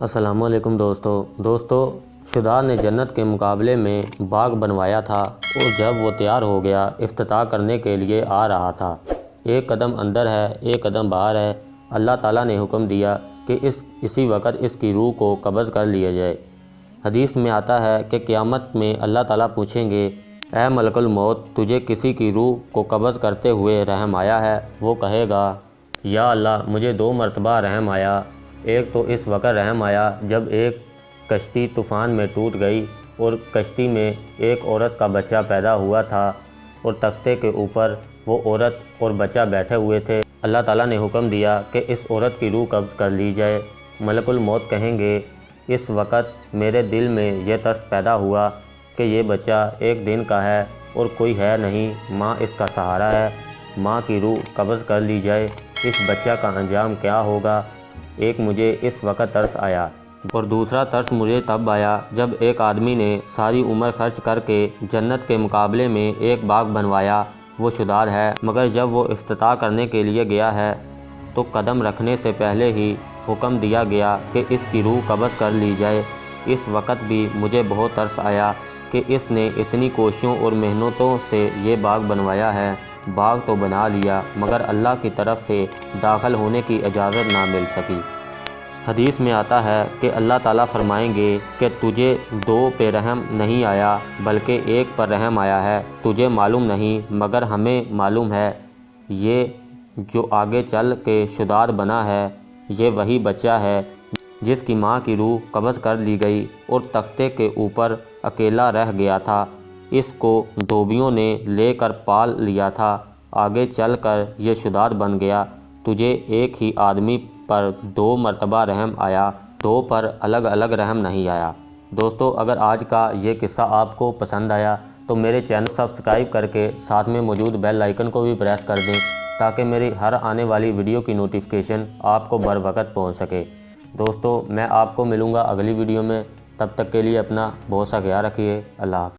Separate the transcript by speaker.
Speaker 1: السلام علیکم دوستو شداد نے جنت کے مقابلے میں باغ بنوایا تھا اور جب وہ تیار ہو گیا افتتاح کرنے کے لیے آ رہا تھا۔ ایک قدم اندر ہے، ایک قدم باہر ہے۔ اللہ تعالیٰ نے حکم دیا کہ اسی وقت اس کی روح کو قبض کر لیا جائے۔ حدیث میں آتا ہے کہ قیامت میں اللہ تعالیٰ پوچھیں گے، اے ملک الموت، تجھے کسی کی روح کو قبض کرتے ہوئے رحم آیا ہے؟ وہ کہے گا، یا اللہ، مجھے 2 مرتبہ رحم آیا۔ ایک تو اس وقت رحم آیا جب ایک کشتی طوفان میں ٹوٹ گئی اور کشتی میں ایک عورت کا بچہ پیدا ہوا تھا اور تختے کے اوپر وہ عورت اور بچہ بیٹھے ہوئے تھے۔ اللہ تعالیٰ نے حکم دیا کہ اس عورت کی روح قبض کر لی جائے۔ ملک الموت کہیں گے، اس وقت میرے دل میں یہ ترس پیدا ہوا کہ یہ بچہ ایک دن کا ہے اور کوئی ہے نہیں، ماں اس کا سہارا ہے، ماں کی روح قبض کر لی جائے، اس بچہ کا انجام کیا ہوگا؟ ایک مجھے اس وقت ترس آیا اور دوسرا ترس مجھے تب آیا جب ایک آدمی نے ساری عمر خرچ کر کے جنت کے مقابلے میں ایک باغ بنوایا۔ وہ شداد ہے، مگر جب وہ افتتاح کرنے کے لیے گیا ہے تو قدم رکھنے سے پہلے ہی حکم دیا گیا کہ اس کی روح قبض کر لی جائے۔ اس وقت بھی مجھے بہت ترس آیا کہ اس نے اتنی کوششوں اور محنتوں سے یہ باغ بنوایا ہے۔ باغ تو بنا لیا مگر اللہ کی طرف سے داخل ہونے کی اجازت نہ مل سکی۔ حدیث میں آتا ہے کہ اللہ تعالیٰ فرمائیں گے کہ تجھے 2 پہ رحم نہیں آیا بلکہ ایک پر رحم آیا ہے، تجھے معلوم نہیں مگر ہمیں معلوم ہے۔ یہ جو آگے چل کے شداد بنا ہے یہ وہی بچہ ہے جس کی ماں کی روح قبض کر لی گئی اور تختے کے اوپر اکیلا رہ گیا تھا۔ اس کو دھوبیوں نے لے کر پال لیا تھا، آگے چل کر یہ شداد بن گیا۔ تجھے ایک ہی آدمی پر 2 مرتبہ رحم آیا، 2 پر الگ الگ رحم نہیں آیا۔ دوستو، اگر آج کا یہ قصہ آپ کو پسند آیا تو میرے چینل سبسکرائب کر کے ساتھ میں موجود بیل آئیکن کو بھی پریس کر دیں تاکہ میری ہر آنے والی ویڈیو کی نوٹیفیکیشن آپ کو بر وقت پہنچ سکے۔ دوستو، میں آپ کو ملوں گا اگلی ویڈیو میں، تب تک کے لیے اپنا بہت سا خیال رکھیے۔ اللہ حافظ۔